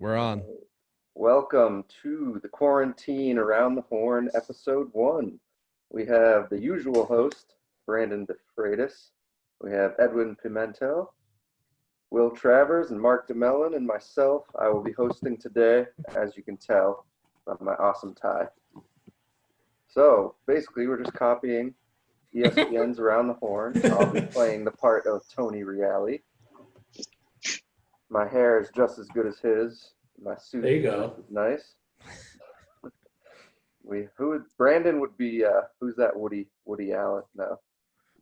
We're on. Welcome to the Quarantine Around the Horn, Episode 1. We have the usual host, Brandon DeFreitas. We have Edwin Pimentel, Will Travers, and Mark Demelin, and myself. I will be hosting today, as you can tell by my awesome tie. So, basically, we're just copying ESPN's Around the Horn. I'll be playing the part of Tony Reale. My hair is just as good as his. My suit there you go. is nice. Brandon would be who's that? Woody Allen? No.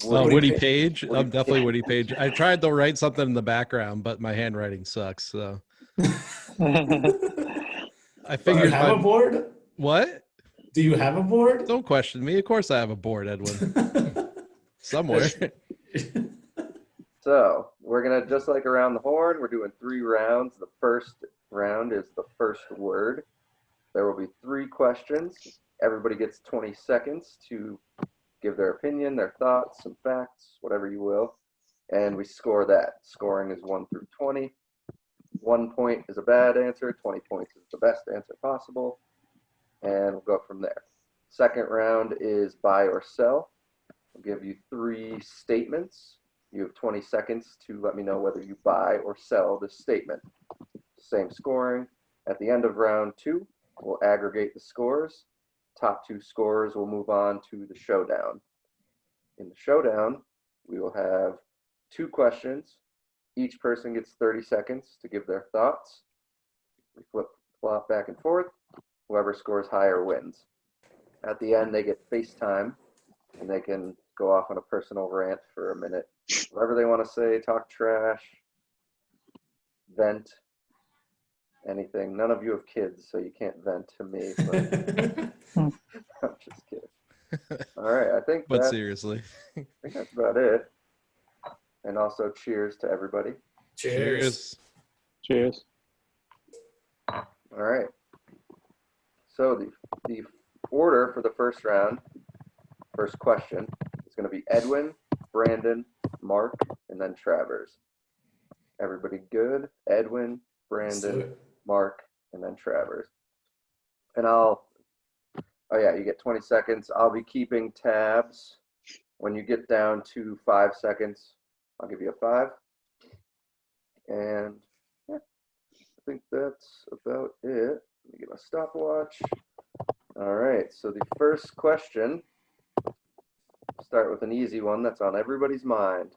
Woody Page. Woody I'm definitely Page. Woody Page. I tried to write something in the background, but my handwriting sucks. So I Do figured. you have a board? What? Do you have a board? Don't question me. Of course, I have a board, Edwin. Somewhere. So we're gonna, just like Around the Horn, we're doing 3 rounds. The first round is the first word. There will be 3 questions. Everybody gets 20 seconds to give their opinion, their thoughts, some facts, whatever you will, and we score that. Scoring is 1 through 20. 1 point is a bad answer, 20 points is the best answer possible, and we'll go from there. Second round is buy or sell. I'll give you 3 statements. You have 20 seconds to let me know whether you buy or sell this statement. Same scoring. At the end of round 2, we'll aggregate the scores. Top 2 scorers will move on to the showdown. In the showdown, we will have 2 questions. Each person gets 30 seconds to give their thoughts. We flip-flop back and forth. Whoever scores higher wins. At the end, they get FaceTime, and they can go off on a personal rant for a minute. Whatever they want to say, talk trash, vent, anything. None of you have kids, so you can't vent to me. But I'm just kidding. All right, I think But seriously. I think that's about it. And also, cheers to everybody. Cheers. Cheers. All right. So the order for the first round, first question, is going to be Edwin, Brandon, Mark, and then Travers. Everybody good? Edwin, Brandon, Mark, and then Travers. And you get 20 seconds. I'll be keeping tabs. When you get down to 5 seconds, I'll give you a 5. And yeah, I think that's about it. Let me get my stopwatch. All right, so the first question, start with an easy one that's on everybody's mind.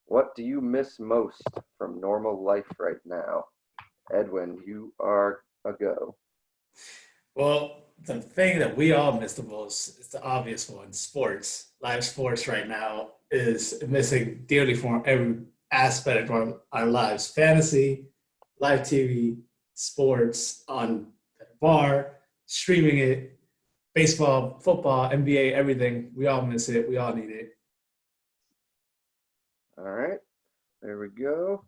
What do you miss most from normal life right now? Edwin, you are a go. Well, the thing that we all miss the most is the obvious one: sports. Live sports right now is missing dearly from every aspect of our lives. Fantasy, live TV, sports on the bar, streaming it, baseball, football, NBA, everything. We all miss it. We all need it. All right, there we go.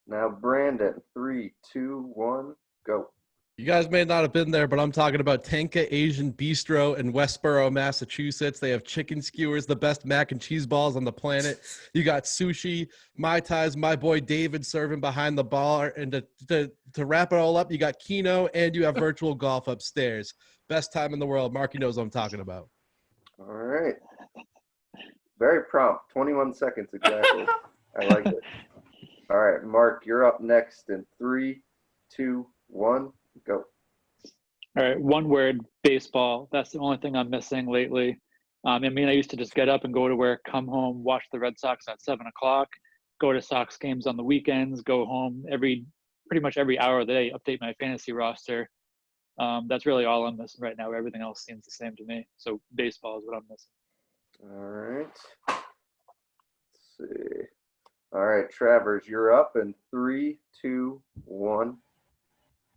Now, Brandon, 3, 2, 1, go. You guys may not have been there, but I'm talking about Tenka Asian Bistro in Westboro, Massachusetts. They have chicken skewers, the best mac and cheese balls on the planet. You got sushi, Mai Tais, my boy David serving behind the bar. And to wrap it all up, you got Keno, and you have virtual golf upstairs. Best time in the world. Marky knows what I'm talking about. All right. Very prompt. 21 seconds exactly. I like it. All right, Mark, you're up next in 3, 2, 1, go. All right, one word, baseball. That's the only thing I'm missing lately. I used to just get up and go to work, come home, watch the Red Sox at 7 o'clock, go to Sox games on the weekends, go home pretty much every hour of the day, update my fantasy roster. That's really all I'm missing right now. Everything else seems the same to me. So baseball is what I'm missing. All right. Let's see. All right, Travers, you're up in 3, 2, 1.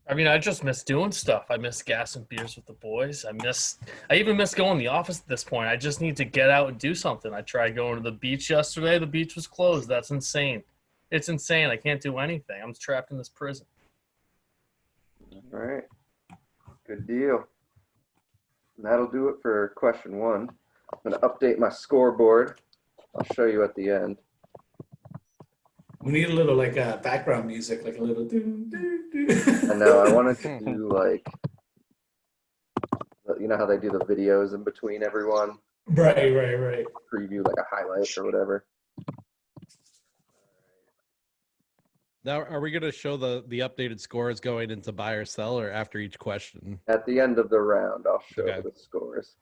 I just miss doing stuff. I miss gas and beers with the boys. I even miss going to the office at this point. I just need to get out and do something. I tried going to the beach yesterday. The beach was closed. That's insane. It's insane. I can't do anything. I'm trapped in this prison. All right. Good deal. And that'll do it for question 1. I'm going to update my scoreboard. I'll show you at the end. We need a little like background music, like a little. I know. I wanted to do like, you know how they do the videos in between everyone? Right. Preview like a highlight or whatever. Now, are we going to show the updated scores going into buy or sell, or after each question? At the end of the round, I'll show Okay. the scores.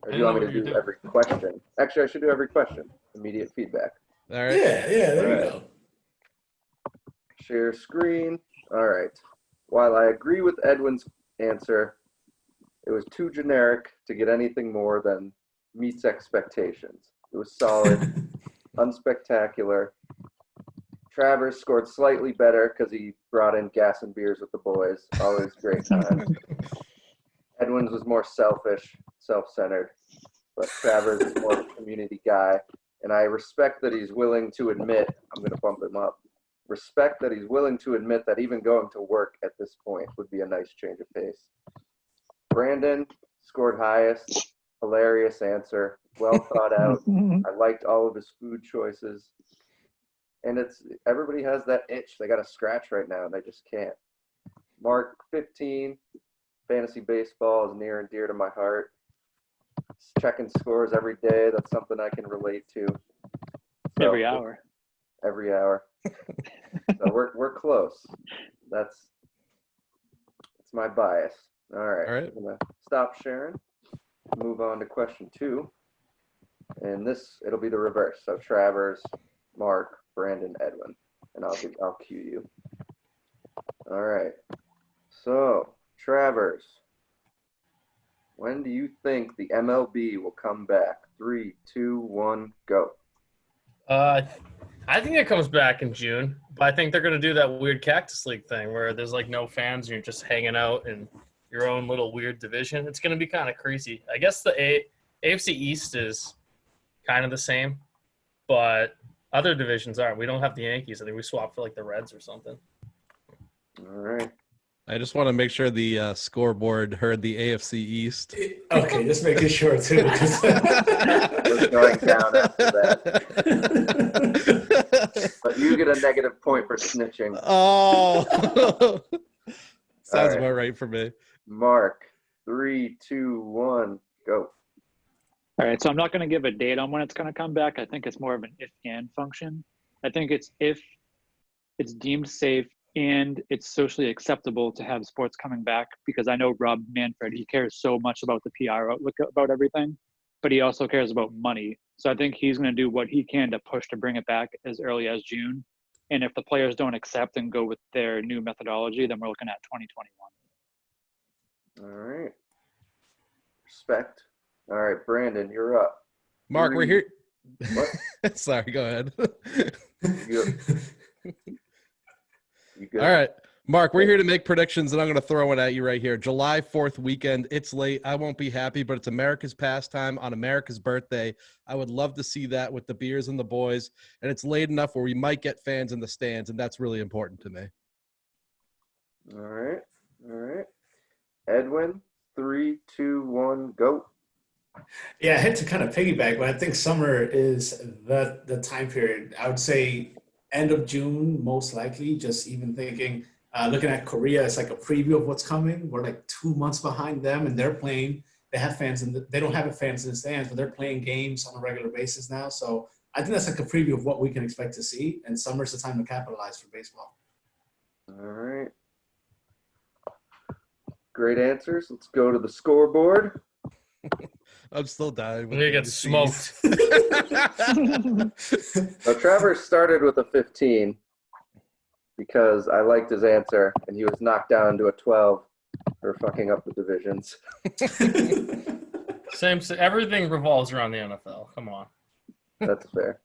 Or do I you want know me what to you're do doing. every question? Actually, I should do every question. Immediate feedback. All right. Yeah, there you Alright. go. Share screen. All right. While I agree with Edwin's answer, it was too generic to get anything more than meets expectations. It was solid, unspectacular. Travers scored slightly better because he brought in gas and beers with the boys. Always great times. Edwin's was more selfish, self-centered, but Travers is more of a community guy. And I respect that he's willing to admit, I'm going to bump him up, respect that he's willing to admit that even going to work at this point would be a nice change of pace. Brandon scored highest, hilarious answer, well thought out. I liked all of his food choices. And it's everybody has that itch. They got to scratch right now, and they just can't. Mark, 15. Fantasy baseball is near and dear to my heart. Checking scores every day. That's something I can relate to. So, Every hour. Every hour. So we're close. That's my bias. All right. All right. I'm gonna stop sharing. Move on to question 2. And it'll be the reverse. So Travers, Mark, Brandon, Edwin, and I'll cue you. All right. So Travers, when do you think the MLB will come back? 3, 2, 1, go. I think it comes back in June, but I think they're going to do that weird Cactus League thing where there's like no fans and you're just hanging out in your own little weird division. It's going to be kind of crazy. I guess the AFC East is kind of the same, but other divisions aren't. We don't have the Yankees. I think we swapped for like the Reds or something. All right. I just want to make sure the scoreboard heard the AFC East. Okay, just making sure too. We're going down after that. But you get a negative point for snitching. Oh, sounds right. about right for me. Mark, 3, 2, 1, go. All right, so I'm not going to give a date on when it's going to come back. I think it's more of an if-and function. I think it's if it's deemed safe and it's socially acceptable to have sports coming back, because I know Rob Manfred, he cares so much about the PR outlook about everything, but he also cares about money. So I think he's going to do what he can to push to bring it back as early as June. And if the players don't accept and go with their new methodology, then we're looking at 2021. All right. Respect. All right, Brandon, you're up. Mark, we're here. What? Sorry, go ahead. You good? All right. Mark, we're here to make predictions, and I'm going to throw one at you right here. July 4th weekend. It's late. I won't be happy, but it's America's pastime on America's birthday. I would love to see that with the beers and the boys, and it's late enough where we might get fans in the stands, and that's really important to me. All right. All right. Edwin, 3, 2, 1, go. Yeah, I had to kind of piggyback, but I think summer is the time period. I would say end of June, most likely. Just even thinking, looking at Korea, it's like a preview of what's coming. We're like 2 months behind them, and they're playing. They have fans, and they don't have fans in the stands, but they're playing games on a regular basis now. So I think that's like a preview of what we can expect to see. And summer's the time to capitalize for baseball. All right. Great answers. Let's go to the scoreboard. I'm still dying. We're going to get smoked. So Travers started with a 15 because I liked his answer, and he was knocked down to a 12 for fucking up the divisions. Same. Everything revolves around the NFL. Come on. That's fair.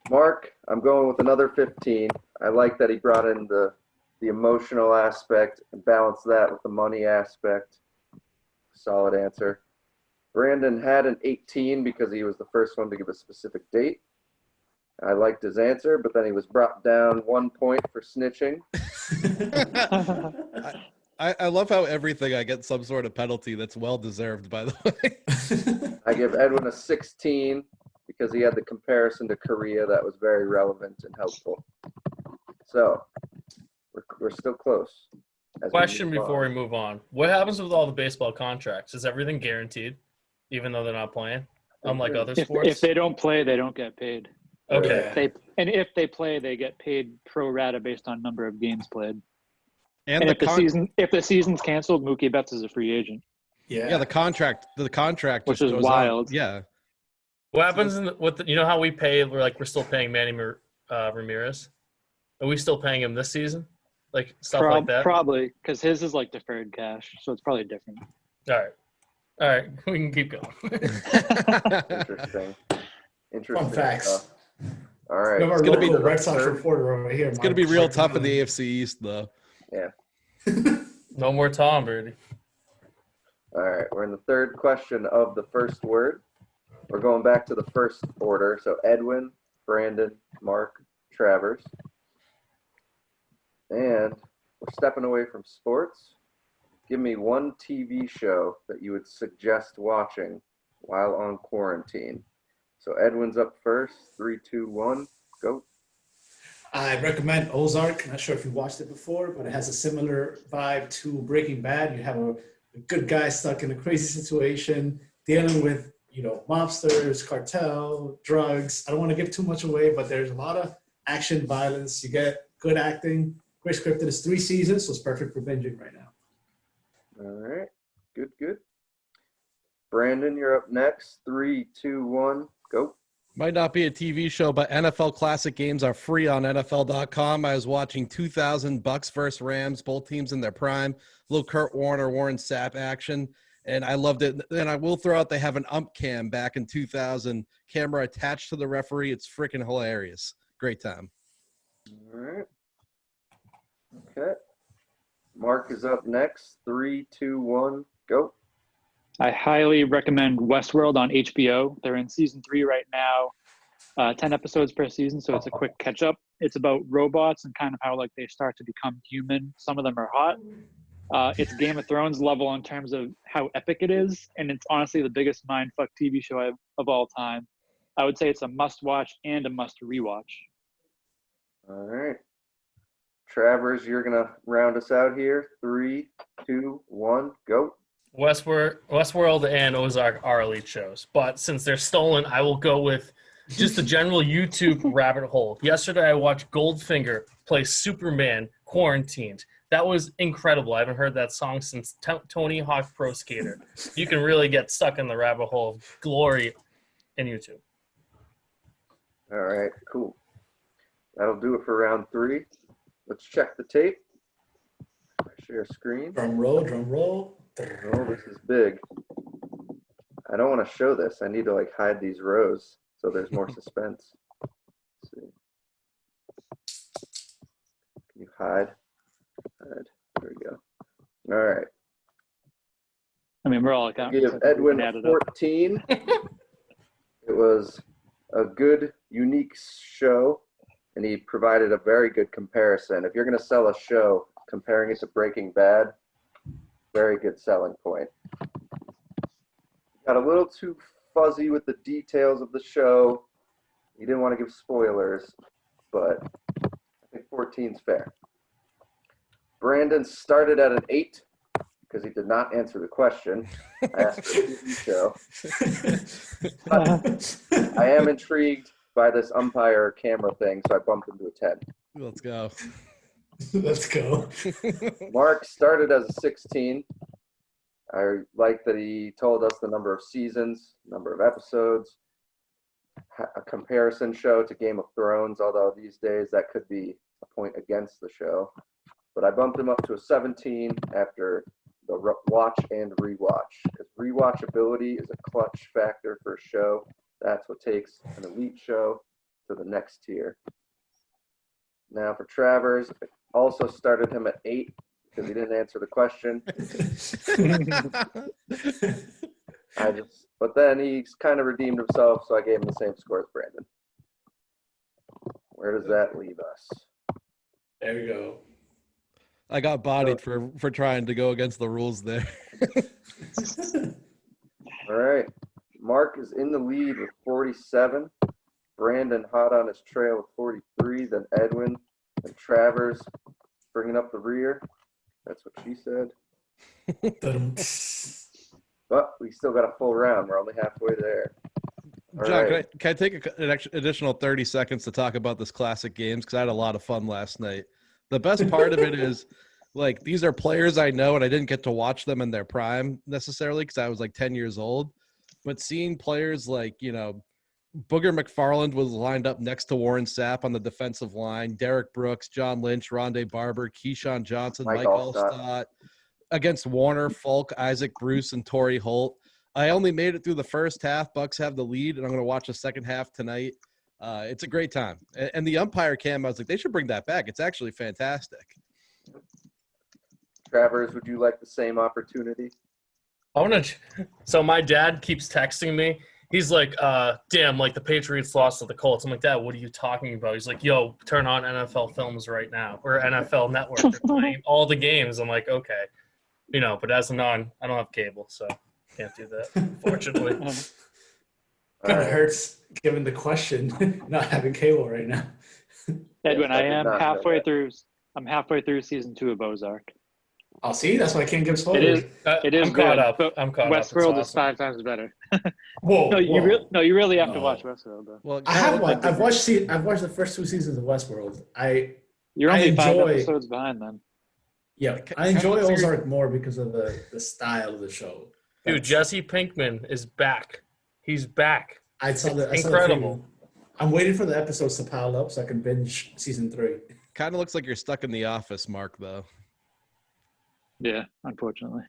Mark, I'm going with another 15. I like that he brought in the emotional aspect and balanced that with the money aspect. Solid answer. Brandon had an 18 because he was the first one to give a specific date. I liked his answer, but then he was brought down 1 point for snitching. I love how everything I get some sort of penalty that's well deserved, by the way. I give Edwin a 16 because he had the comparison to Korea that was very relevant and helpful. So we're still close. Question before we move on. What happens with all the baseball contracts? Is everything guaranteed, even though they're not playing? Unlike other sports? If they don't play, they don't get paid. Okay. If they play, they get paid pro rata based on number of games played. And if the season's canceled, Mookie Betts is a free agent. Yeah, the contract which just is goes wild. on. Yeah. What happens you know how we pay? We're still paying Manny Ramirez. Are we still paying him this season? Like stuff like that? Probably, because his is like deferred cash, so it's probably different. All right, we can keep going. Interesting. Fun facts. All right. We have our local Red Sox reporter over here. It's going to be real tough in the AFC East, though. Yeah. No more Tom Brady. All right. We're in the third question of the first word. We're going back to the first order. So Edwin, Brandon, Mark, Travers. And we're stepping away from sports. Give me one TV show that you would suggest watching while on quarantine. So Edwin's up first. 3, 2, 1, go. I recommend Ozark. Not sure if you watched it before, but it has a similar vibe to Breaking Bad. You have a good guy stuck in a crazy situation, dealing with, mobsters, cartel, drugs. I don't want to give too much away, but there's a lot of action, violence. You get good acting. Great scripted. It's 3 seasons, so it's perfect for binging right now. All right. Good. Brandon, you're up next. 3, 2, 1, go. Might not be a TV show, but NFL Classic games are free on NFL.com. I was watching 2000 Bucks versus Rams, both teams in their prime. Little Kurt Warner, Warren Sapp action, and I loved it. And I will throw out they have an ump cam back in 2000, camera attached to the referee. It's freaking hilarious. Great time. All right. Okay. Mark is up next. 3, 2, 1, go. I highly recommend Westworld on HBO. They're in season 3 right now, 10 episodes per season, so it's a quick catch up. It's about robots and kind of how they start to become human. Some of them are hot. It's Game of Thrones level in terms of how epic it is, and it's honestly the biggest mindfuck TV show of all time. I would say it's a must watch and a must rewatch. All right. Travers, you're going to round us out here. 3, 2, 1, go. Westworld and Ozark are elite shows, but since they're stolen, I will go with just the general YouTube rabbit hole. Yesterday, I watched Goldfinger play Superman Quarantined. That was incredible. I haven't heard that song since Tony Hawk Pro Skater. You can really get stuck in the rabbit hole of glory in YouTube. All right, cool. That'll do it for round 3. Let's check the tape. Share screen. Drum roll. Oh, this is big. I don't want to show this. I need to hide these rows so there's more suspense. Let's see. Can you hide? Hide. There we go. All right. I mean, we're all accounting. Give Edwin 14. It was a good, unique show, and he provided a very good comparison. If you're going to sell a show, comparing it to Breaking Bad, very good selling point. Got a little too fuzzy with the details of the show. He didn't want to give spoilers, but I think 14's fair. Brandon started at an 8 because he did not answer the question. I asked for a TV show. But I am intrigued by this umpire camera thing, so I bumped him to a 10. Let's go. Let's go. Mark started as a 16. I like that he told us the number of seasons, number of episodes, a comparison show to Game of Thrones, although these days that could be a point against the show. But I bumped him up to a 17 after the watch and rewatch, because rewatchability is a clutch factor for a show. That's what takes an elite show to the next tier. Now for Travers, I also started him at 8 because he didn't answer the question. But then he's kind of redeemed himself, so I gave him the same score as Brandon. Where does that leave us? There we go. I got bodied for trying to go against the rules there. All right. Mark is in the lead with 47. Brandon hot on his trail with 43. Then Edwin and Travers bringing up the rear. That's what she said. But we still got a full round. We're only halfway there. All John, right. can I take an additional 30 seconds to talk about this classic games? Because I had a lot of fun last night. The best part of it is, like, these are players I know, and I didn't get to watch them in their prime necessarily because I was like 10 years old. But seeing players like, Booger McFarland was lined up next to Warren Sapp on the defensive line, Derek Brooks, John Lynch, Rondé Barber, Keyshawn Johnson, Mike Allstott, against Warner, Falk, Isaac Bruce, and Torrey Holt. I only made it through the first half. Bucks have the lead, and I'm going to watch the second half tonight. It's a great time. And the umpire cam, I was like, they should bring that back. It's actually fantastic. Travers, would you like the same opportunity? So my dad keeps texting me. He's like, damn, like the Patriots lost to the Colts. I'm like, Dad, what are you talking about? He's like, yo, turn on NFL Films right now, or NFL Network. They're playing all the games. I'm like, okay. But as a non, I don't have cable, so can't do that, unfortunately. Kind of hurts given the question, not having cable right now. Edwin, Yes, I I did am not know halfway that. through. I'm halfway through season 2 of Ozark. Oh, see, that's why I can't give It spoilers. is. It is I'm caught good, up. but I'm caught up. It's Westworld is awesome. 5 times better. Whoa, No, you really have to No. watch Westworld though. Well, I have one. I've watched the first 2 seasons of Westworld. You're I only 5 enjoy- episodes behind them. Yeah, Kinda I enjoy looks like you're- Ozark more because of the style of the show. Dude, That's- Jesse Pinkman is back. He's back. I saw the Incredible. preview. I'm waiting for the episodes to pile up so I can binge season 3. kind of looks like you're stuck in the office, Mark, though. Yeah, unfortunately.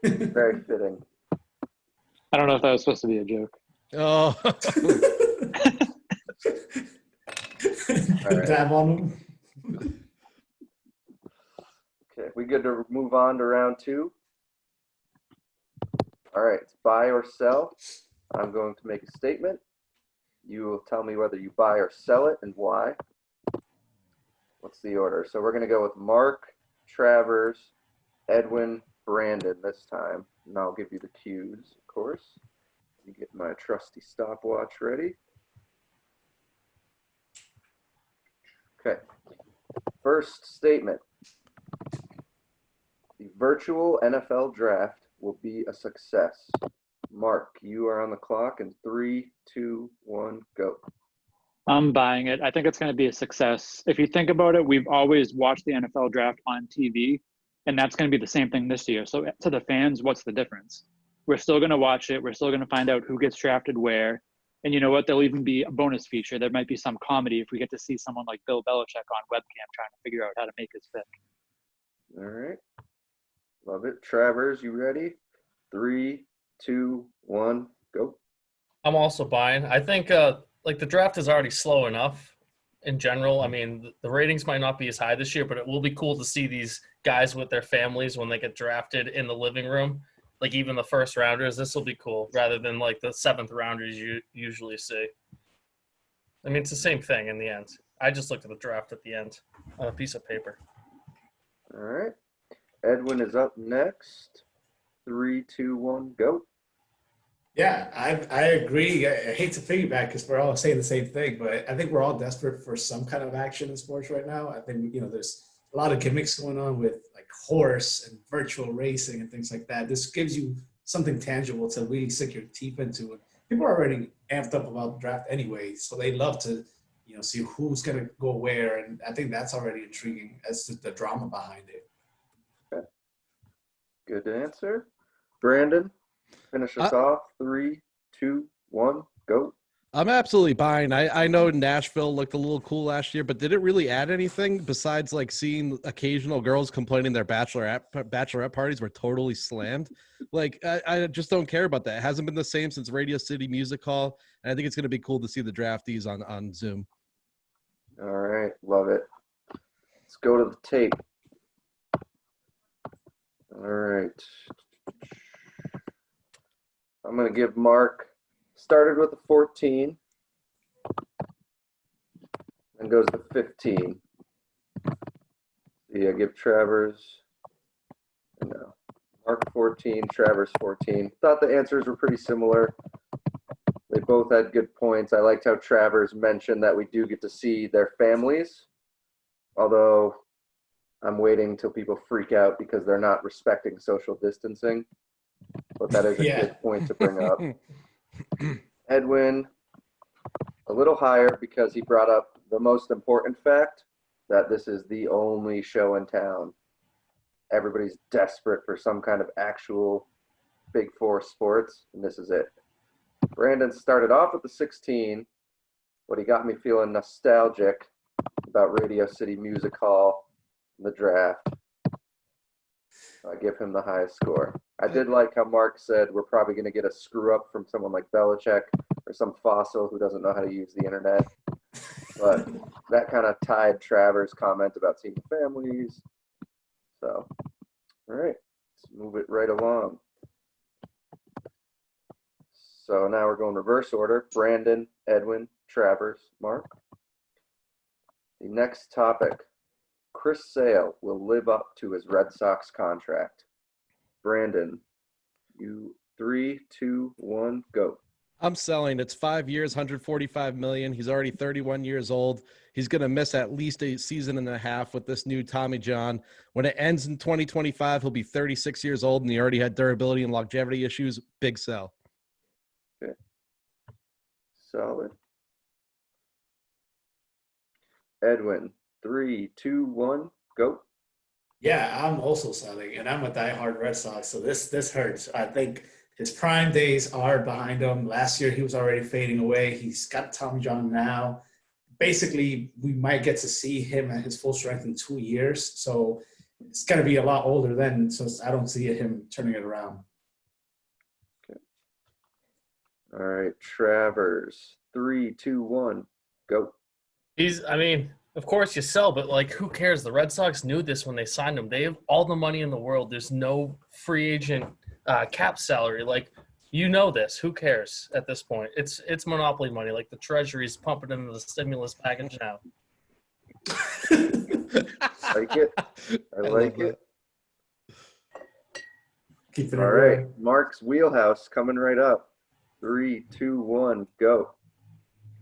Very fitting. I don't know if that was supposed to be a joke. Oh, right. Dab on them. Okay, we good to move on to round 2? All right, it's buy or sell. I'm going to make a statement. You will tell me whether you buy or sell it and why. What's the order? So we're going to go with Mark, Travers, Edwin, Brandon this time. And I'll give you the cues, of course. Let me get my trusty stopwatch ready. Okay. First statement. The virtual NFL draft will be a success. Mark, you are on the clock in 3, 2, 1, go. I'm buying it. I think it's going to be a success. If you think about it, we've always watched the NFL draft on TV, and that's going to be the same thing this year. So to the fans, what's the difference? We're still going to watch it. We're still going to find out who gets drafted where. And you know what? There'll even be a bonus feature. There might be some comedy if we get to see someone like Bill Belichick on webcam trying to figure out how to make his pick. All right. Love it. Travers, you ready? 3, 2, 1, go. I'm also buying. I think the draft is already slow enough in general. I mean, the ratings might not be as high this year, but it will be cool to see these guys with their families when they get drafted in the living room. Like even the first rounders, this will be cool rather than like the 7th rounders you usually see. I mean, it's the same thing in the end. I just looked at the draft at the end on a piece of paper. All right. Edwin is up next. 3, 2, 1, go. Yeah, I agree. I hate to piggyback because we're all saying the same thing, but I think we're all desperate for some kind of action in sports right now. I think, there's a lot of gimmicks going on with like horse and virtual racing and things like that. This gives you something tangible to really sink your teeth into. And people are already amped up about the draft anyway, so they love to, see who's going to go where. And I think that's already intriguing as to the drama behind it. Okay. Good answer. Brandon, finish us off. 3, 2, 1, go. I'm absolutely buying. I know Nashville looked a little cool last year, but did it really add anything besides like seeing occasional girls complaining their bachelorette parties were totally slammed? Like, I just don't care about that. It hasn't been the same since Radio City Music Hall, and I think it's going to be cool to see the draftees on Zoom. All right. Love it. Let's go to the tape. All right. I'm going to give Mark, started with a 14 and goes to 15. Yeah, give Travers, no. Mark 14, Travers 14. Thought the answers were pretty similar. They both had good points. I liked how Travers mentioned that we do get to see their families, although I'm waiting till people freak out because they're not respecting social distancing. But that is a Yeah. good point to bring up. Edwin, a little higher because he brought up the most important fact that this is the only show in town. Everybody's desperate for some kind of actual Big Four sports, and this is it. Brandon started off with the 16, but he got me feeling nostalgic about Radio City Music Hall and the draft. I give him the highest score. I did like how Mark said we're probably going to get a screw up from someone like Belichick or some fossil who doesn't know how to use the internet. But that kind of tied Travers' comment about seeing families. So, all right, let's move it right along. So now we're going reverse order. Brandon, Edwin, Travers, Mark. The next topic. Chris Sale will live up to his Red Sox contract. Brandon, you 3, 2, 1, go. I'm selling. It's 5 years, 145 million. He's already 31 years old. He's going to miss at least a season and a half with this new Tommy John. When it ends in 2025, he'll be 36 years old, and he already had durability and longevity issues. Big sell. Okay. Solid. Edwin, 3, 2, 1, go. Yeah, I'm also selling, and I'm a diehard Red Sox, so this hurts. I think his prime days are behind him. Last year, he was already fading away. He's got Tommy John now. Basically, we might get to see him at his full strength in 2 years, so it's going to be a lot older then, so I don't see him turning it around. Okay. All right, Travers, 3, 2, 1, go. Of course you sell, but like, who cares? The Red Sox knew this when they signed him. They have all the money in the world. There's no free agent cap salary. Like, you know this. Who cares at this point? It's monopoly money. Like, the Treasury's pumping into the stimulus package now. Like it. I like it. Keep it All right, Mark's wheelhouse coming right up. 3, 2, 1, go.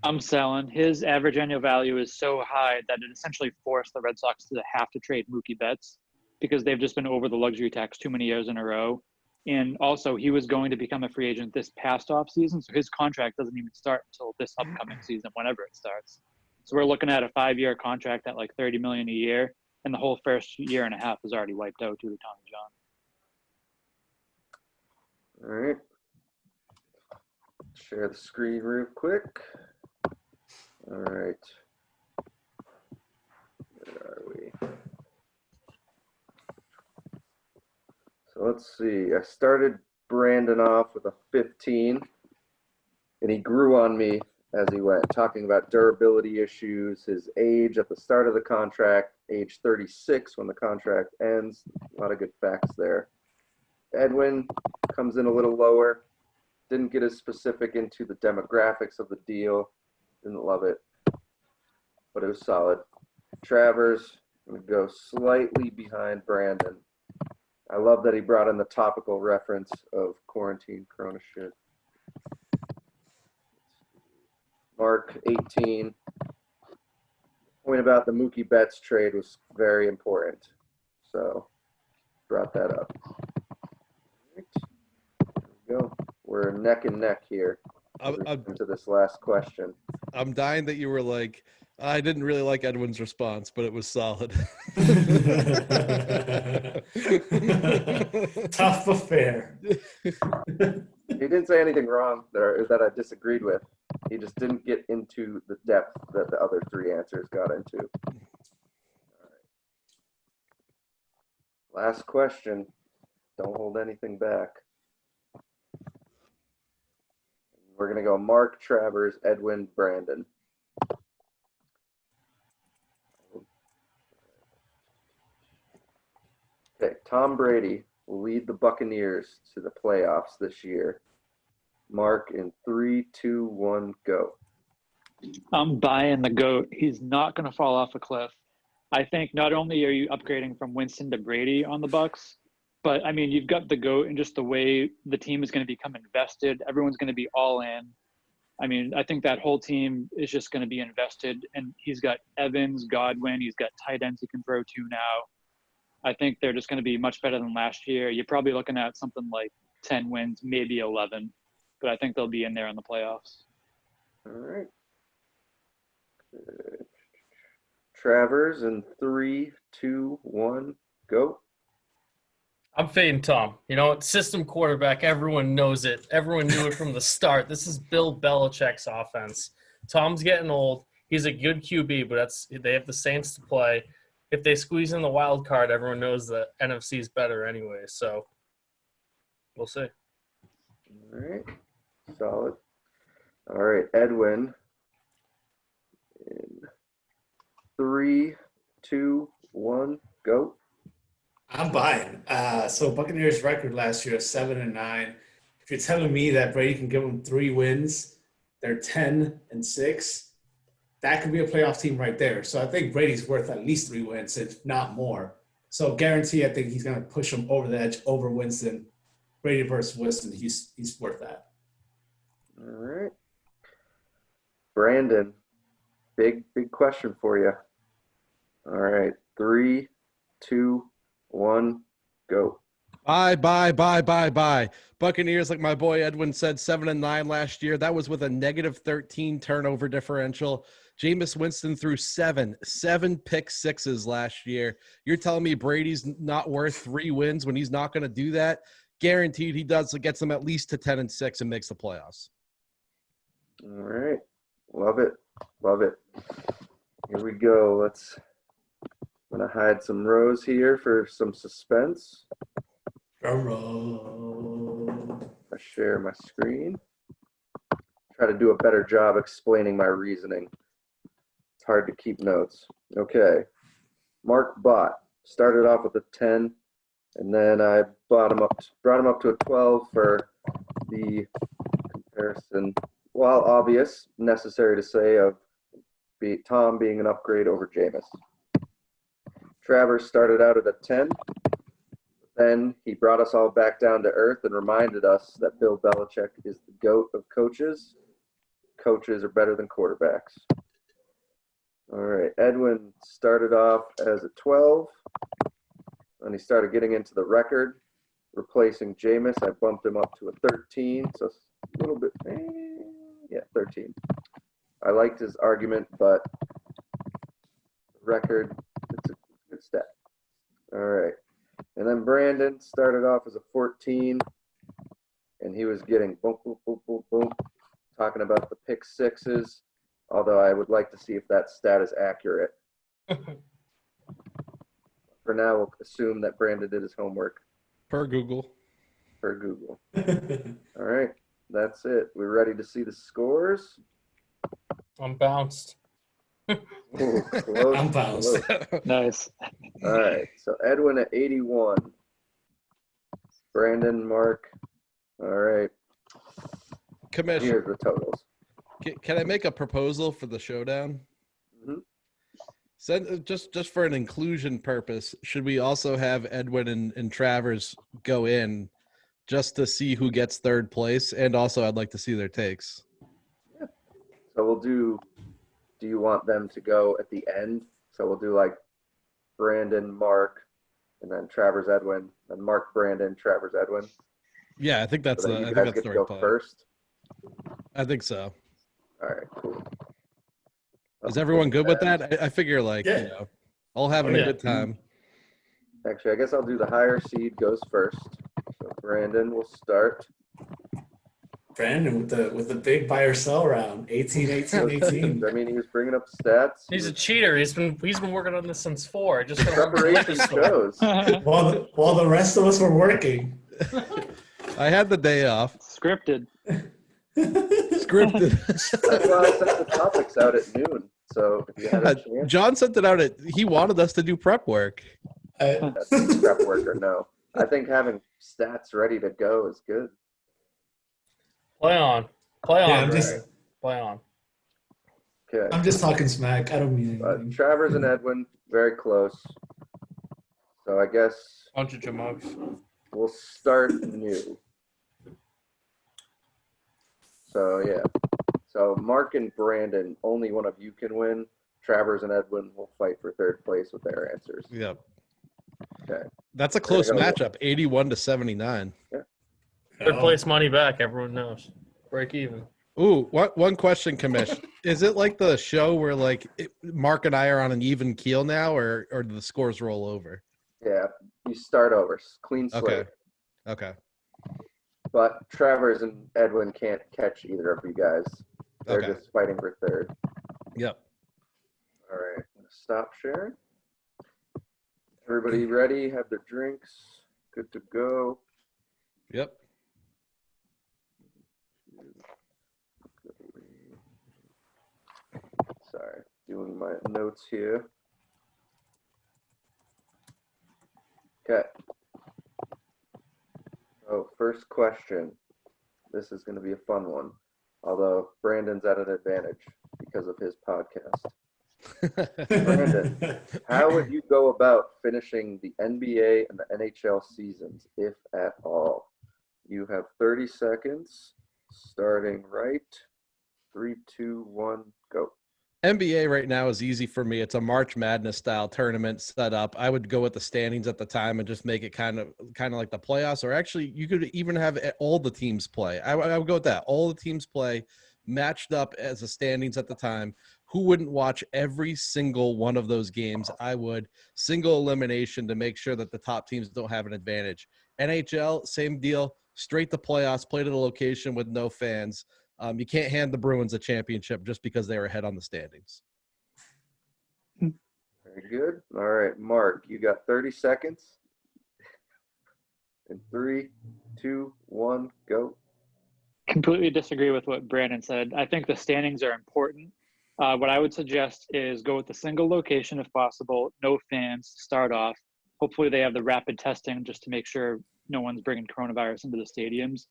I'm selling. His average annual value is so high that it essentially forced the Red Sox to have to trade Mookie Betts because they've just been over the luxury tax too many years in a row. And also, he was going to become a free agent this past offseason, so his contract doesn't even start until this upcoming season, whenever it starts. So we're looking at a 5-year contract at like $30 million a year, and the whole first year and a half is already wiped out due to Tommy John. All right. Share the screen real quick. All right. Where are we? So let's see. I started Brandon off with a 15, and he grew on me as he went, talking about durability issues, his age at the start of the contract, age 36 when the contract ends. A lot of good facts there. Edwin comes in a little lower. Didn't get as specific into the demographics of the deal. Didn't love it, but it was solid. Travers, I'm going to go slightly behind Brandon. I love that he brought in the topical reference of quarantine corona shit. Mark, 18. Point about the Mookie Betts trade was very important, so brought that up. Right. There we go. We're neck and neck here. Into this last question. I'm dying that you were like, I didn't really like Edwin's response, but it was solid. Tough but fair. He didn't say anything wrong that I disagreed with. He just didn't get into the depth that the other three answers got into. All right. Last question. Don't hold anything back. We're going to go Mark, Travers, Edwin, Brandon. Okay, Tom Brady will lead the Buccaneers to the playoffs this year. Mark, in 3, 2, 1, go. I'm buying the GOAT. He's not going to fall off a cliff. I think not only are you upgrading from Winston to Brady on the Bucs, But I mean, you've got the GOAT and just the way the team is going to become invested. Everyone's going to be all in. I mean, I think that whole team is just going to be invested. And he's got Evans, Godwin. He's got tight ends he can throw to now. I think they're just going to be much better than last year. You're probably looking at something like 10 wins, maybe 11. But I think they'll be in there in the playoffs. All right. Travers in 3, 2, 1, go. I'm fading Tom. You know, system quarterback. Everyone knows it. Everyone knew it from the start. This is Bill Belichick's offense. Tom's getting old. He's a good QB, but they have the Saints to play. If they squeeze in the wild card, everyone knows the NFC is better anyway. So we'll see. All right. Solid. All right, Edwin. In 3, 2, 1, go. I'm buying. So Buccaneers record last year is 7-9. If you're telling me that Brady can give them 3 wins, they're 10-6. That could be a playoff team right there. So I think Brady's worth at least 3 wins, if not more. So guarantee, I think he's going to push them over the edge over Winston. Brady versus Winston, he's worth that. All right. Brandon, big question for you. All right, 3, 2, 1, go. Bye. Buccaneers, like my boy Edwin said, 7-9 last year. That was with a negative 13 turnover differential. Jameis Winston threw seven pick sixes last year. You're telling me Brady's not worth 3 wins when he's not going to do that? Guaranteed he does. It gets them at least to 10-6 and makes the playoffs. All right. Love it. Here we go. I'm going to hide some rows here for some suspense. Drum roll. I share my screen. Try to do a better job explaining my reasoning. It's hard to keep notes. Okay. Mark Bott started off with a 10, and then I brought him up to a 12 for the comparison. While obvious, necessary to say, of Tom being an upgrade over Jameis. Travers started out at a 10. Then he brought us all back down to earth and reminded us that Bill Belichick is the GOAT of coaches. Coaches are better than quarterbacks. All right, Edwin started off as a 12, and he started getting into the record, replacing Jameis. I bumped him up to a 13, so a little bit, 13. I liked his argument, but record, it's a good step. All right. And then Brandon started off as a 14, and he was getting boom, talking about the pick sixes, although I would like to see if that stat is accurate. For now, we'll assume that Brandon did his homework. Per Google. All right. That's it. We're ready to see the scores. I'm bounced. Ooh, close, I'm bounced. Nice. All right. So Edwin at 81. Brandon, Mark. All right. Commissioner, Here's the totals. can I make a proposal for the showdown? Mhm. Send, just for an inclusion purpose, should we also have Edwin and Travers go in just to see who gets third place? And also I'd like to see their takes. So we'll do you want them to go at the end? So we'll do like Brandon, Mark, and then Travers, Edwin, and Mark, Brandon, Travers, Edwin. Yeah, I think that's So the that you I think guys that's get the to go right plan. first. I think so. All right, cool. Is everyone good with that? I figure Yeah. all having Oh, a yeah. good time. Actually, I guess I'll do the higher seed goes first. So Brandon will start. Brandon with the big buy or sell round, 18. I mean, he was bringing up stats. He's a cheater. He's been working on this since 4. I just got Preparation shows. While the rest of us were working. I had the day off. Scripted. Scripted. That's why I sent the topics out at noon. So if you had a chance, John sent it out he wanted us to do prep work. that's prep work or no. I think having stats ready to go is good. Play on. Yeah, Play on. Okay. I'm just talking smack. I don't mean anything. Travers and Edwin, very close. So I guess Bunch of jamugs. we'll start new. So, yeah. So, Mark and Brandon, only one of you can win. Travers and Edwin will fight for third place with their answers. Yep. Okay. That's a close There you go. matchup, 81-79. Third place money back. Everyone knows. Break even. Ooh, one question, Kamish. Is it like the show where Mark and I are on an even keel now, or do the scores roll over? Yeah, you start over. Clean slate. Okay. But Travers and Edwin can't catch either of you guys. They're Okay. just fighting for third. Yep. All right, I'm gonna stop sharing. Everybody ready? Have their drinks. Good to go. Yep. Sorry, doing my notes here. Okay. So first question. This is going to be a fun one. Although Brandon's at an advantage because of his podcast. Brandon, how would you go about finishing the NBA and the NHL seasons, if at all? You have 30 seconds, starting right. 3, 2, 1, go. NBA right now is easy for me. It's a March Madness style tournament set up. I would go with the standings at the time and just make it kind of like the playoffs, or actually you could even have all the teams play. I would go with that. All the teams play matched up as the standings at the time. Who wouldn't watch every single one of those games? I would. Single elimination to make sure that the top teams don't have an advantage. NHL, same deal. Straight to playoffs, play to the location with no fans. You can't hand the Bruins a championship just because they were ahead on the standings. Very good. All right, Mark, you got 30 seconds. In 3, 2, 1, go. Completely disagree with what Brandon said. I think the standings are important. What I would suggest is go with the single location if possible, no fans to start off. Hopefully they have the rapid testing just to make sure no one's bringing coronavirus into the stadiums.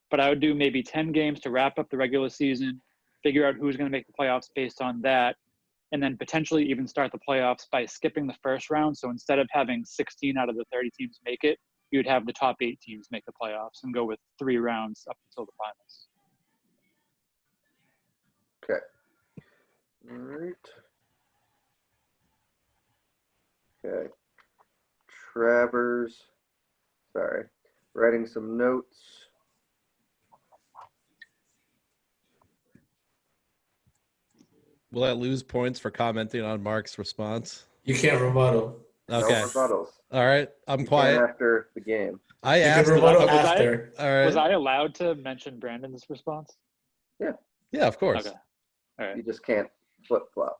But I would do maybe 10 games to wrap up the regular season, figure out who's going to make the playoffs based on that, and then potentially even start the playoffs by skipping the first round. So instead of having 16 out of the 30 teams make it, you'd have the top 8 teams make the playoffs and go with 3 rounds up until the finals. Okay. All right. Okay. Travers. Sorry. Writing some notes. Will I lose points for commenting on Mark's response? You can't rebuttal. Okay. No rebuttals. All right. I'm You quiet. can after the game. I You can asked. rebuttal Was I- after. All right. Was I allowed to mention Brandon's response? Yeah, of course. Okay. All right. You just can't flip-flop.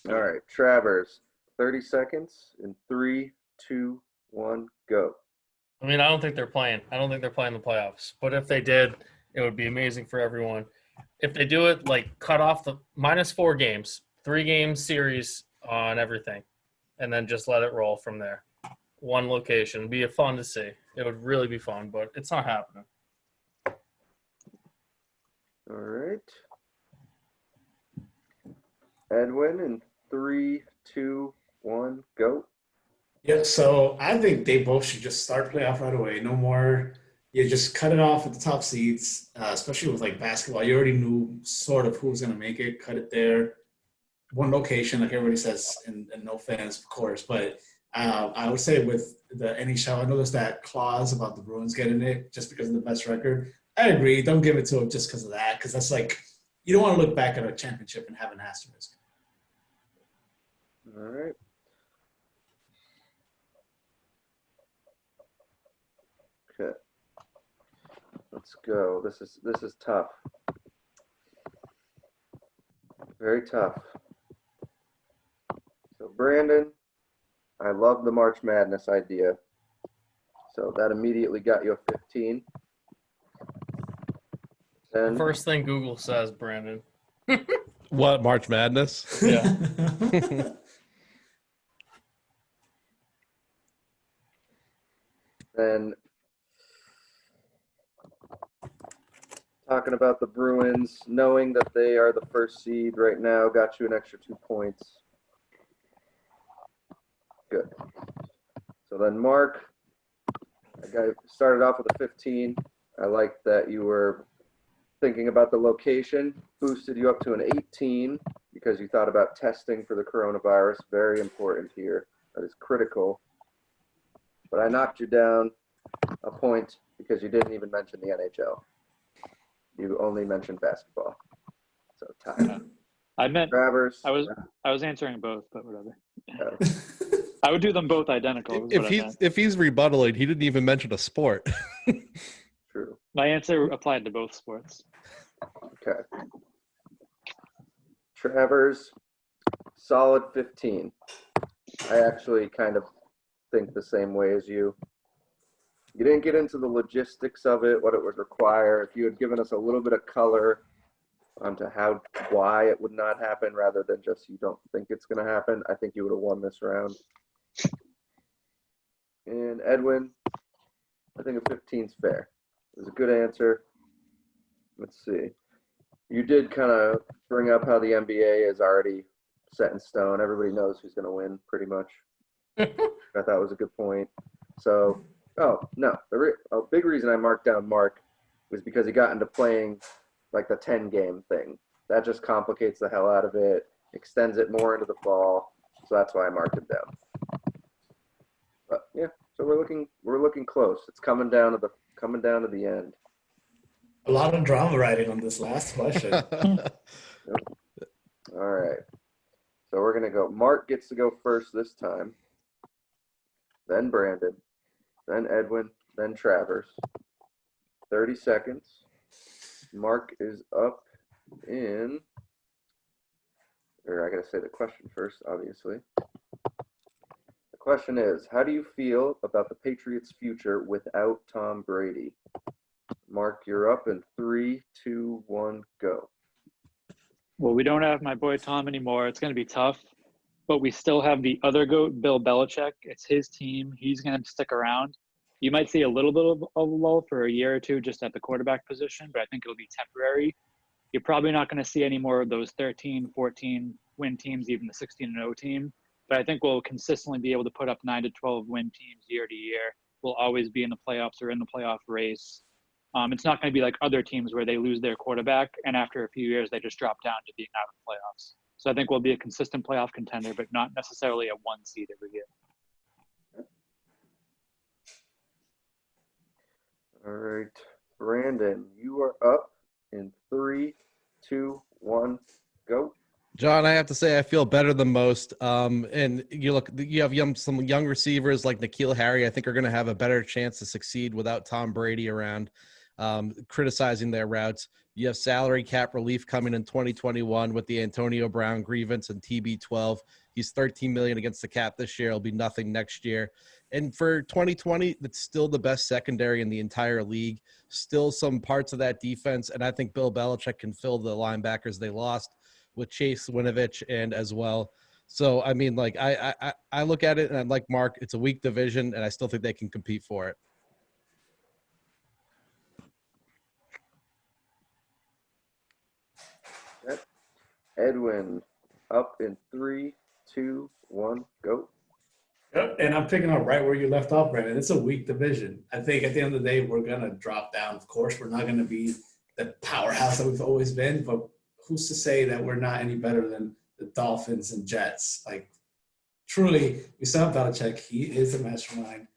All right. Travers, 30 seconds. In 3, 2, 1, go. I mean, I don't think they're playing. I don't think they're playing the playoffs. But if they did, it would be amazing for everyone. If they do it, cut off the -4 games, 3-game series on everything, and then just let it roll from there. One location. It'd be fun to see. It would really be fun, but it's not happening. All right. Edwin, in 3, 2, 1, go. Yeah, so I think they both should just start playoff right away. No more, you just cut it off at the top seeds, especially with basketball. You already knew sort of who's going to make it, cut it there. One location, like everybody says, and no fans, of course. But I would say with the NHL, I know there's that clause about the Bruins getting it just because of the best record. I agree. Don't give it to them just because of that, because that's you don't want to look back at a championship and have an asterisk. All right. Okay. Let's go. This is tough. Very tough. So Brandon, I love the March Madness idea. So that immediately got you a 15. Then First thing Google says, Brandon. What, March Madness? Yeah. Then talking about the Bruins, knowing that they are the first seed right now, got you an extra 2 points. Good. So then, Mark, I I started off with a 15. I like that you were thinking about the location. Boosted you up to an 18 because you thought about testing for the coronavirus. Very important here. That is critical. But I knocked you down a point because you didn't even mention the NHL. You only mentioned basketball. So tied. I meant Travers. I was answering both, but whatever. uh, I would do them both identical. Is what I meant. If he's rebuttaling, he didn't even mention a sport. True. My answer applied to both sports. Okay. Travers, solid 15. I actually kind of think the same way as you. You didn't get into the logistics of it, what it would require. If you had given us a little bit of color onto why it would not happen rather than just you don't think it's going to happen, I think you would have won this round. And Edwin, I think a 15's fair. It was a good answer. Let's see. You did kind of bring up how the NBA is already set in stone. Everybody knows who's going to win, pretty much. I thought was a good point. So, oh, no. A big reason I marked down Mark was because he got into playing like the 10-game thing. That just complicates the hell out of it, extends it more into the fall. So that's why I marked him down. But yeah, so we're looking close. It's coming down to the end. A lot of drama writing on this last question. All right. So we're gonna go. Mark gets to go first this time. Then Brandon, then Edwin, then Travers. 30 seconds. Mark is up in. Or I gotta say the question first, obviously. The question is, how do you feel about the Patriots' future without Tom Brady? Mark, you're up in 3, 2, 1, go. Well, we don't have my boy Tom anymore. It's going to be tough, but we still have the other GOAT, Bill Belichick. It's his team. He's going to stick around. You might see a little bit of a lull for a year or two just at the quarterback position, but I think it'll be temporary. You're probably not going to see any more of those 13, 14 win teams, even the 16-0 team. But I think we'll consistently be able to put up 9 to 12 win teams year to year. We'll always be in the playoffs or in the playoff race. It's not going to be like other teams where they lose their quarterback and after a few years they just drop down to being out of the playoffs. So I think we'll be a consistent playoff contender, but not necessarily a 1 seed every year. All right, Brandon, you are up in 3, 2, 1, go. John, I have to say I feel better than most. And you have some young receivers like N'Keal Harry. I think are going to have a better chance to succeed without Tom Brady around, criticizing their routes. You have salary cap relief coming in 2021 with the Antonio Brown grievance and TB12. He's $13 million against the cap this year. It'll be nothing next year. And for 2020, that's still the best secondary in the entire league. Still some parts of that defense, and I think Bill Belichick can fill the linebackers they lost with Chase Winovich and as well. So, I mean, like, I look at it, and I'm like, Mark, it's a weak division, and I still think they can compete for it. Okay. Edwin, up in 3, 2, 1, go. Yep, and I'm picking up right where you left off, Brandon. It's a weak division. I think at the end of the day, we're going to drop down. Of course, we're not going to be the powerhouse that we've always been, but who's to say that we're not any better than the Dolphins and Jets? Like, truly, we saw Belichick. He is a mastermind.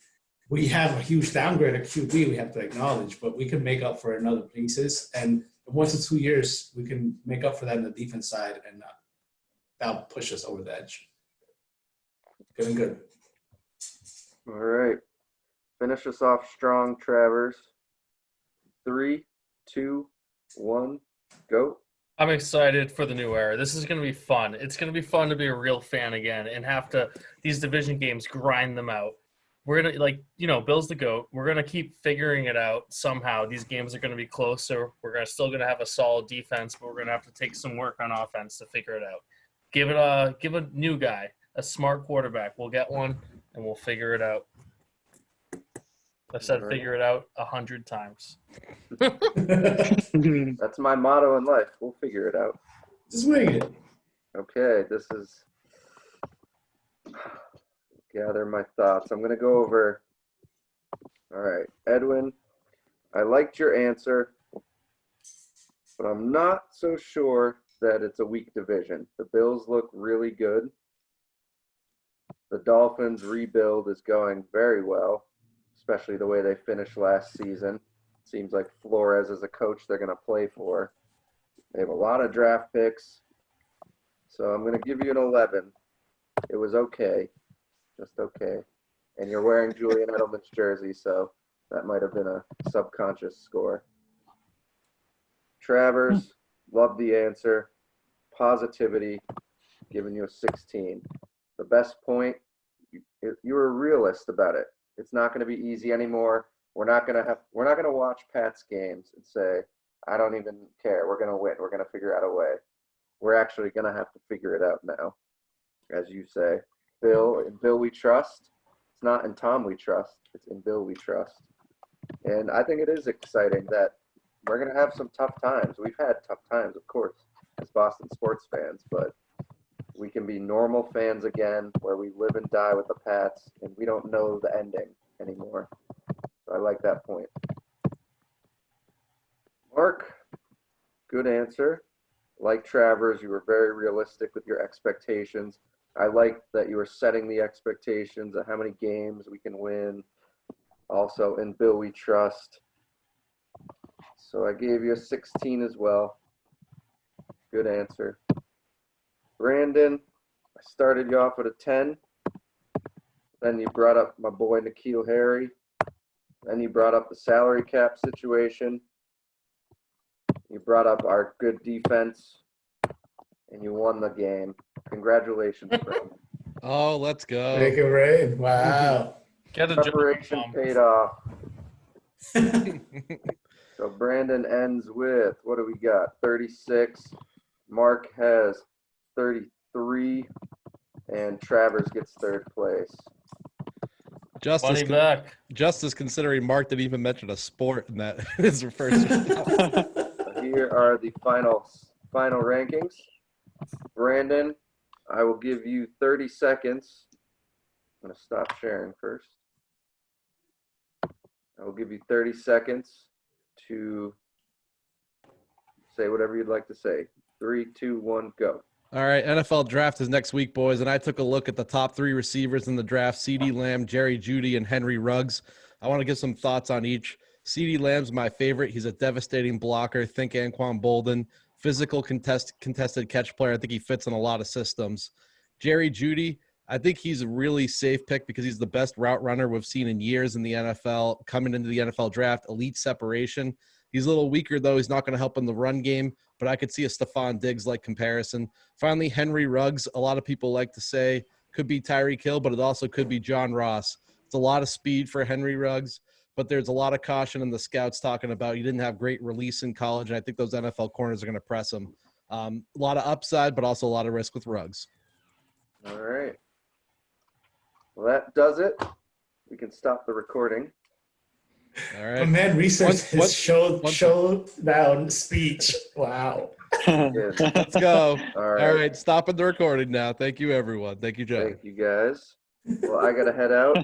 We have a huge downgrade at QB we have to acknowledge, but we can make up for it in other places. And once in 2 years, we can make up for that in the defense side, and that'll push us over the edge. Good and good. All right. Finish us off strong, Travers. 3, 2, 1, go. I'm excited for the new era. This is going to be fun. It's going to be fun to be a real fan again and have to, these division games, grind them out. We're going to, Bill's the GOAT. We're going to keep figuring it out somehow. These games are going to be closer. We're still going to have a solid defense, but we're going to have to take some work on offense to figure it out. Give a new guy, a smart quarterback. We'll get one, and we'll figure it out. I've said figure it out 100 times. That's my motto in life. We'll figure it out. Just wing it. Okay, this is gather my thoughts. I'm going to go over All right, Edwin, I liked your answer, but I'm not so sure that it's a weak division. The Bills look really good. The Dolphins' rebuild is going very well, especially the way they finished last season. Seems like Flores is a coach they're going to play for. They have a lot of draft picks, so I'm going to give you an 11. It was okay, just okay. And you're wearing Julian Edelman's jersey, so that might have been a subconscious score. Travers, love the answer. Positivity, giving you a 16. The best point, you were a realist about it. It's not going to be easy anymore. We're not going to watch Pat's games and say, I don't even care. We're going to win. We're going to figure out a way. We're actually going to have to figure it out now, as you say. Bill we trust. It's not in Tom we trust. It's in Bill we trust. And I think it is exciting that we're going to have some tough times. We've had tough times, of course, as Boston sports fans, but we can be normal fans again where we live and die with the Pats and we don't know the ending anymore. So I like that point. Mark, good answer. Like Travers, you were very realistic with your expectations. I like that you were setting the expectations of how many games we can win. Also, in Bill we trust. So I gave you a 16 as well. Good answer. Brandon, I started you off with a 10. Then you brought up my boy N'Keal Harry. Then you brought up the salary cap situation. You brought up our good defense. And you won the game. Congratulations, Brandon. Oh, let's go. Make it rain. Wow. Get a Preparation job. paid off. So Brandon ends with, what do we got? 36. Mark has 33. And Travers gets third place. Money back. Justice considering Mark didn't even mention a sport in that his first. So here are the final rankings. Brandon, I will give you 30 seconds. I'm going to stop sharing first. I will give you 30 seconds to say whatever you'd like to say. 3, 2, 1, go. All right, NFL draft is next week, boys, and I took a look at the top 3 receivers in the draft: CeeDee Lamb, Jerry Jeudy, and Henry Ruggs. I want to give some thoughts on each. CeeDee Lamb's my favorite. He's a devastating blocker. Think Anquan Bolden. Physical contested catch player. I think he fits in a lot of systems. Jerry Jeudy, I think he's a really safe pick because he's the best route runner we've seen in years in the NFL. Coming into the NFL draft, elite separation. He's a little weaker, though. He's not going to help in the run game, but I could see a Stephon Diggs-like comparison. Finally, Henry Ruggs, a lot of people like to say could be Tyreek Hill, but it also could be John Ross. It's a lot of speed for Henry Ruggs, but there's a lot of caution in the scouts talking about he didn't have great release in college, and I think those NFL corners are going to press him. A lot of upside, but also a lot of risk with Ruggs. All right. Well, that does it. We can stop the recording. All right. My man researched his showdown speech. Wow. Good. Let's go. All right. All right. Stopping the recording now. Thank you, everyone. Thank you, John. Thank you, guys. Well, I got to head out.